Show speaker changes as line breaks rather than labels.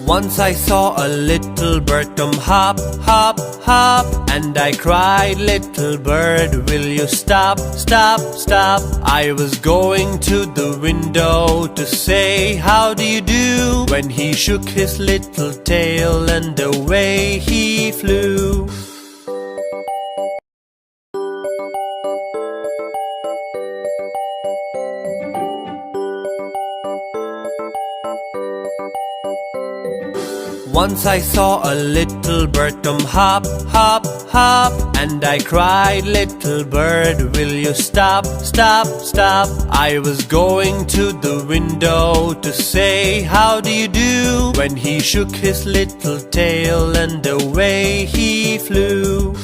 Once I saw a little bird come hop, hop, hop, and I cried, little bird, will you stop, stop, stop? I was going to the window to say, how do you do? When he shook his little tail and away he flew. Once I saw a little bird come hop, hop, hop, and I cried, little bird, will you stop, stop, stop? I was going to the window to say, how do you do? When he shook his little tail and away he flew.